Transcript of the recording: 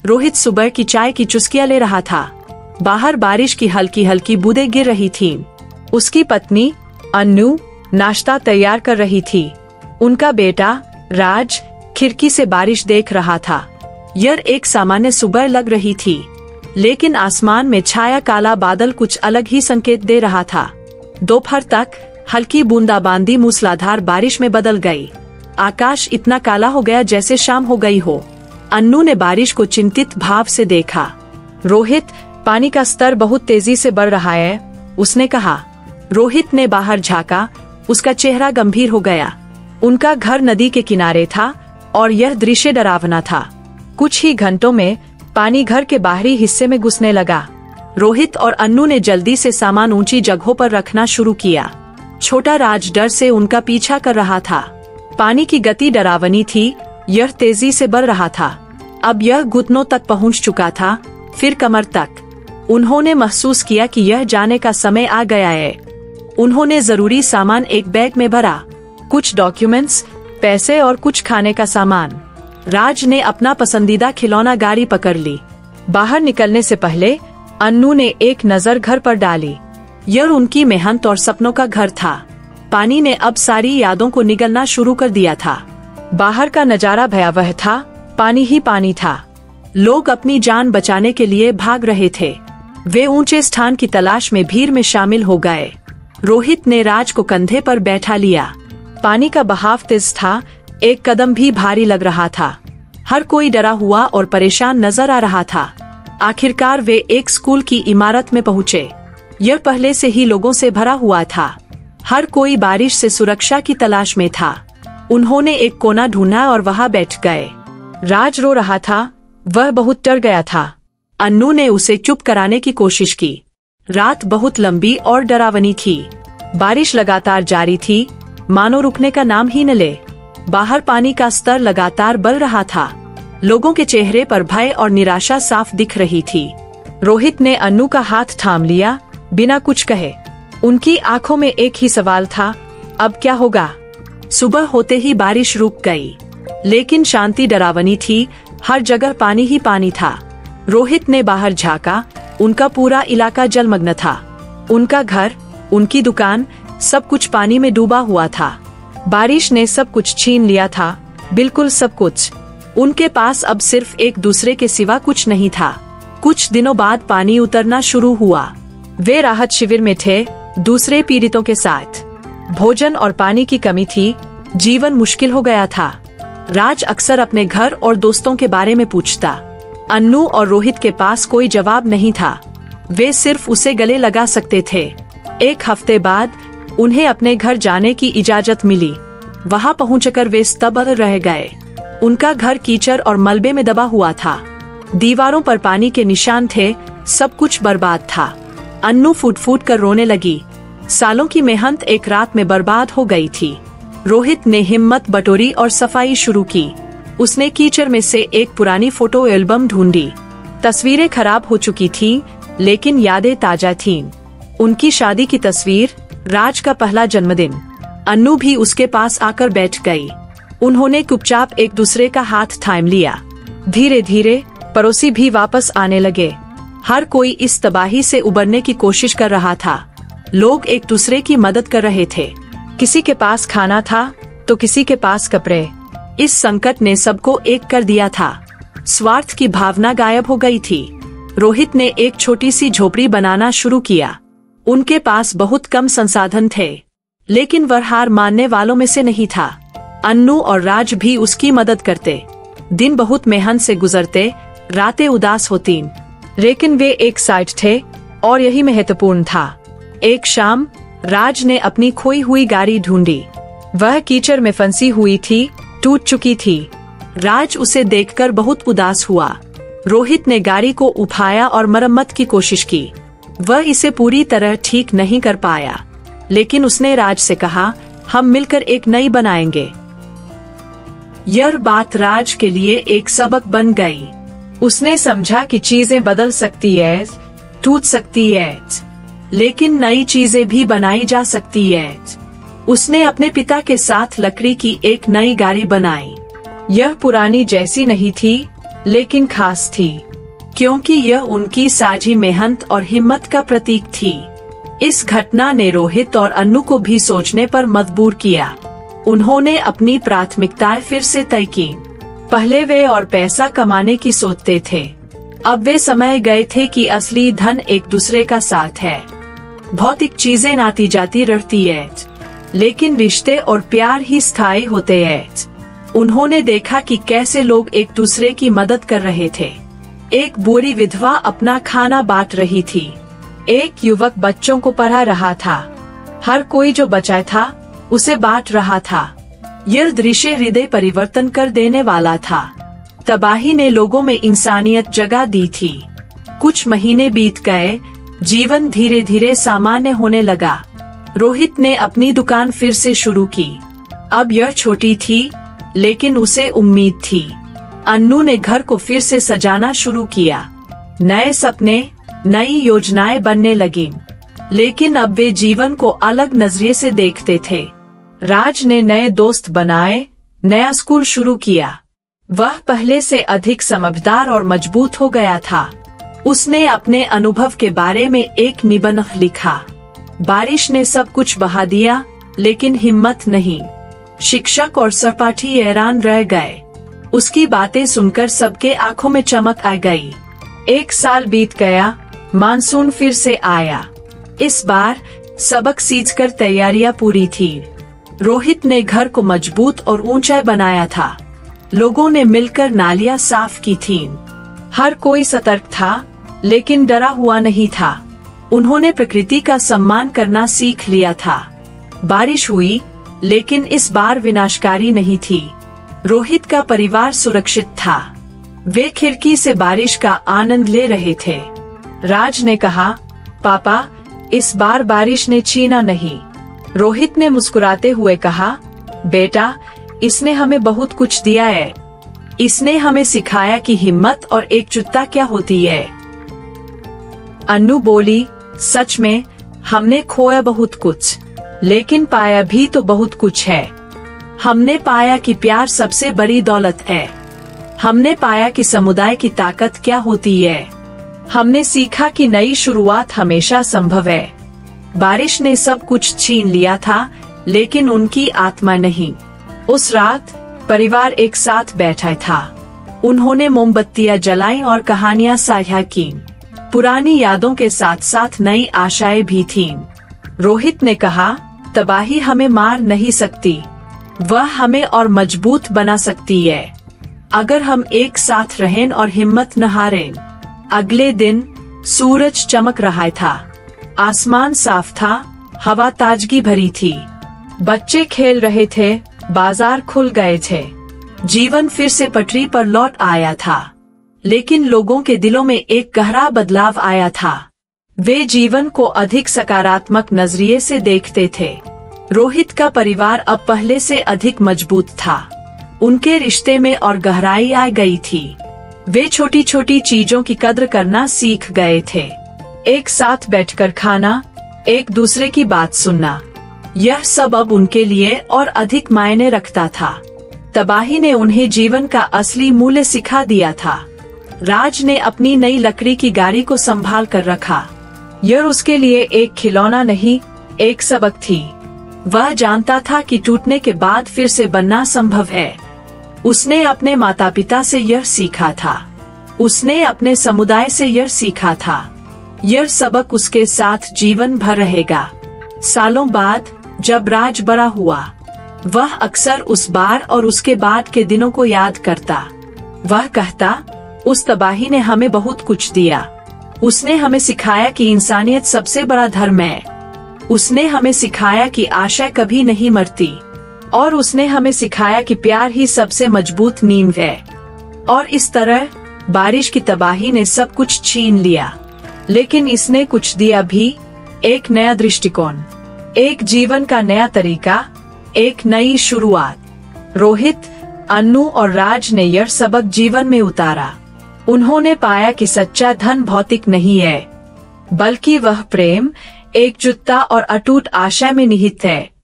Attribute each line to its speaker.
Speaker 1: रोहित सुबह की चाय की चुस्कियां ले रहा था। बाहर बारिश की हल्की हल्की बूंदें गिर रही थीं। उसकी पत्नी अन्नू नाश्ता तैयार कर रही थी। उनका बेटा राज खिड़की से बारिश देख रहा था। यह एक सामान्य सुबह लग रही थी, लेकिन आसमान में छाया काला बादल कुछ अलग ही संकेत दे रहा था। दोपहर तक हल्की बूंदाबांदी मूसलाधार बारिश में बदल गई। आकाश इतना काला हो गया जैसे शाम हो गई हो। अन्नू ने बारिश को चिंतित भाव से देखा। रोहित, पानी का स्तर बहुत तेजी से बढ़ रहा है, उसने कहा। रोहित ने बाहर झांका। उसका चेहरा गंभीर हो गया। उनका घर नदी के किनारे था और यह दृश्य डरावना था। कुछ ही घंटों में पानी घर के बाहरी हिस्से में घुसने लगा। रोहित और अन्नू ने जल्दी से सामान ऊंची जगहों पर रखना शुरू किया। छोटा राज डर से उनका पीछा कर रहा था। पानी की गति डरावनी थी। यह तेजी से बढ़ रहा था। अब यह घुटनों तक पहुंच चुका था, फिर कमर तक। उन्होंने महसूस किया कि यह जाने का समय आ गया है। उन्होंने जरूरी सामान एक बैग में भरा, कुछ डॉक्यूमेंट्स, पैसे और कुछ खाने का सामान। राज ने अपना पसंदीदा खिलौना गाड़ी पकड़ ली। बाहर निकलने से पहले अन्नू ने एक नजर घर पर डाली। यह उनकी मेहनत और सपनों का घर था। पानी ने अब सारी यादों को निगलना शुरू कर दिया था। बाहर का नजारा भयावह था। पानी ही पानी था। लोग अपनी जान बचाने के लिए भाग रहे थे। वे ऊंचे स्थान की तलाश में भीड़ में शामिल हो गए। रोहित ने राज को कंधे पर बैठा लिया। पानी का बहाव तेज था। एक कदम भी भारी लग रहा था। हर कोई डरा हुआ और परेशान नजर आ रहा था। आखिरकार वे एक स्कूल की इमारत में पहुँचे। यह पहले से ही लोगों से भरा हुआ था। हर कोई बारिश से सुरक्षा की तलाश में था। उन्होंने एक कोना ढूंढा और वहां बैठ गए। राज रो रहा था। वह बहुत डर गया था। अन्नू ने उसे चुप कराने की कोशिश की। रात बहुत लंबी और डरावनी थी। बारिश लगातार जारी थी, मानो रुकने का नाम ही न ले। बाहर पानी का स्तर लगातार बढ़ रहा था। लोगों के चेहरे पर भय और निराशा साफ दिख रही थी। रोहित ने अन्नू का हाथ थाम लिया, बिना कुछ कहे। उनकी आंखों में एक ही सवाल था, अब क्या होगा? सुबह होते ही बारिश रुक गई, लेकिन शांति डरावनी थी। हर जगह पानी ही पानी था। रोहित ने बाहर झांका। उनका पूरा इलाका जलमग्न था। उनका घर, उनकी दुकान, सब कुछ पानी में डूबा हुआ था। बारिश ने सब कुछ छीन लिया था, बिल्कुल सब कुछ। उनके पास अब सिर्फ एक दूसरे के सिवा कुछ नहीं था। कुछ दिनों बाद पानी उतरना शुरू हुआ। वे राहत शिविर में थे, दूसरे पीड़ितों के साथ। भोजन और पानी की कमी थी। जीवन मुश्किल हो गया था। राज अक्सर अपने घर और दोस्तों के बारे में पूछता। अन्नू और रोहित के पास कोई जवाब नहीं था। वे सिर्फ उसे गले लगा सकते थे। एक हफ्ते बाद उन्हें अपने घर जाने की इजाजत मिली। वहां पहुंचकर वे स्तब्ध रह गए। उनका घर कीचड़ और मलबे में दबा हुआ था। दीवारों पर पानी के निशान थे। सब कुछ बर्बाद था। अन्नू फूट फूट कर रोने लगी। सालों की मेहनत एक रात में बर्बाद हो गई थी। रोहित ने हिम्मत बटोरी और सफाई शुरू की। उसने कीचड़ में से एक पुरानी फोटो एल्बम ढूंढी। तस्वीरें खराब हो चुकी थीं, लेकिन यादें ताजा थीं। उनकी शादी की तस्वीर, राज का पहला जन्मदिन। अन्नू भी उसके पास आकर बैठ गई। उन्होंने चुपचाप एक दूसरे का हाथ थाम लिया। धीरे धीरे पड़ोसी भी वापस आने लगे। हर कोई इस तबाही से उबरने की कोशिश कर रहा था। लोग एक दूसरे की मदद कर रहे थे। किसी के पास खाना था तो किसी के पास कपड़े। इस संकट ने सबको एक कर दिया था। स्वार्थ की भावना गायब हो गई थी। रोहित ने एक छोटी सी झोपड़ी बनाना शुरू किया। उनके पास बहुत कम संसाधन थे, लेकिन वह हार मानने वालों में से नहीं था। अन्नू और राज भी उसकी मदद करते। दिन बहुत मेहनत से गुजरते, रातें उदास होती, लेकिन वे एक साथ थे और यही महत्वपूर्ण था। एक शाम राज ने अपनी खोई हुई गाड़ी ढूंढी। वह कीचड़ में फंसी हुई थी, टूट चुकी थी। राज उसे देखकर बहुत उदास हुआ। रोहित ने गाड़ी को उठाया और मरम्मत की कोशिश की। वह इसे पूरी तरह ठीक नहीं कर पाया, लेकिन उसने राज से कहा, हम मिलकर एक नई बनाएंगे। यह बात राज के लिए एक सबक बन गई। उसने समझा कि चीजें बदल सकती है, टूट सकती है, लेकिन नई चीजें भी बनाई जा सकती है। उसने अपने पिता के साथ लकड़ी की एक नई गाड़ी बनाई। यह पुरानी जैसी नहीं थी, लेकिन खास थी, क्योंकि यह उनकी साझी मेहनत और हिम्मत का प्रतीक थी। इस घटना ने रोहित और अन्नू को भी सोचने पर मजबूर किया। उन्होंने अपनी प्राथमिकताएं फिर से तय की। पहले वे और पैसा कमाने की सोचते थे, अब वे समय गए थे कि असली धन एक दूसरे का साथ है। भौतिक चीजें आती जाती रहती है, लेकिन रिश्ते और प्यार ही स्थायी होते हैं। उन्होंने देखा कि कैसे लोग एक दूसरे की मदद कर रहे थे। एक बूढ़ी विधवा अपना खाना बांट रही थी, एक युवक बच्चों को पढ़ा रहा था। हर कोई जो बचा था उसे बांट रहा था। यह दृश्य हृदय परिवर्तन कर देने वाला था। तबाही ने लोगों में इंसानियत जगा दी थी। कुछ महीने बीत गए, जीवन धीरे धीरे सामान्य होने लगा। रोहित ने अपनी दुकान फिर से शुरू की। अब यह छोटी थी, लेकिन उसे उम्मीद थी। अन्नू ने घर को फिर से सजाना शुरू किया। नए सपने, नई योजनाएं बनने लगीं, लेकिन अब वे जीवन को अलग नजरिए से देखते थे। राज ने नए दोस्त बनाए, नया स्कूल शुरू किया। वह पहले से अधिक समझदार और मजबूत हो गया था। उसने अपने अनुभव के बारे में एक निबंध लिखा। बारिश ने सब कुछ बहा दिया, लेकिन हिम्मत नहीं। शिक्षक और सहपाठी हैरान रह गए। उसकी बातें सुनकर सबके आंखों में चमक आ गई। 1 साल बीत गया, मानसून फिर से आया। इस बार सबक सीखकर तैयारियां पूरी थी। रोहित ने घर को मजबूत और ऊंचा बनाया था। लोगों ने मिलकर नालियां साफ की थीं। हर कोई सतर्क था, लेकिन डरा हुआ नहीं था। उन्होंने प्रकृति का सम्मान करना सीख लिया था। बारिश हुई, लेकिन इस बार विनाशकारी नहीं थी। रोहित का परिवार सुरक्षित था। वे खिड़की से बारिश का आनंद ले रहे थे। राज ने कहा, पापा, इस बार बारिश ने छीना नहीं। रोहित ने मुस्कुराते हुए कहा, बेटा, इसने हमें बहुत कुछ दिया है। इसने हमें सिखाया कि हिम्मत और एकजुटता क्या होती है। अन्नू बोली, सच में हमने खोया बहुत कुछ, लेकिन पाया भी तो बहुत कुछ है। हमने पाया कि प्यार सबसे बड़ी दौलत है। हमने पाया कि समुदाय की ताकत क्या होती है। हमने सीखा कि नई शुरुआत हमेशा संभव है। बारिश ने सब कुछ छीन लिया था, लेकिन उनकी आत्मा नहीं। उस रात परिवार एक साथ बैठा था। उन्होंने मोमबत्तियां जलाई और कहानियां साझा की। पुरानी यादों के साथ साथ नई आशाएं भी थीं। रोहित ने कहा, तबाही हमें मार नहीं सकती, वह हमें और मजबूत बना सकती है, अगर हम एक साथ रहें और हिम्मत न हारें। अगले दिन सूरज चमक रहा था। आसमान साफ था, हवा ताजगी भरी थी। बच्चे खेल रहे थे, बाजार खुल गए थे। जीवन फिर से पटरी पर लौट आया था। लेकिन लोगों के दिलों में एक गहरा बदलाव आया था। वे जीवन को अधिक सकारात्मक नजरिए से देखते थे। रोहित का परिवार अब पहले से अधिक मजबूत था। उनके रिश्ते में और गहराई आ गई थी। वे छोटी छोटी चीजों की कद्र करना सीख गए थे। एक साथ बैठकर खाना, एक दूसरे की बात सुनना, यह सब अब उनके लिए और अधिक मायने रखता था। तबाही ने उन्हें जीवन का असली मूल्य सिखा दिया था। राज ने अपनी नई लकड़ी की गाड़ी को संभाल कर रखा। यह उसके लिए एक खिलौना नहीं, एक सबक थी। वह जानता था कि टूटने के बाद फिर से बनना संभव है। उसने अपने माता पिता से यह सीखा था। उसने अपने समुदाय से यह सीखा था। यह सबक उसके साथ जीवन भर रहेगा। सालों बाद जब राज बड़ा हुआ, वह अक्सर उस बार और उसके बाद के दिनों को याद करता। वह कहता, उस तबाही ने हमें बहुत कुछ दिया। उसने हमें सिखाया कि इंसानियत सबसे बड़ा धर्म है। उसने हमें सिखाया कि आशा कभी नहीं मरती। और उसने हमें सिखाया कि प्यार ही सबसे मजबूत नींव है। और इस तरह बारिश की तबाही ने सब कुछ छीन लिया, लेकिन इसने कुछ दिया भी, एक नया दृष्टिकोण, एक जीवन का नया तरीका, एक नई शुरुआत। रोहित, अन्नू और राज ने यह सबक जीवन में उतारा। उन्होंने पाया कि सच्चा धन भौतिक नहीं है, बल्कि वह प्रेम, एकजुटता और अटूट आशा में निहित है।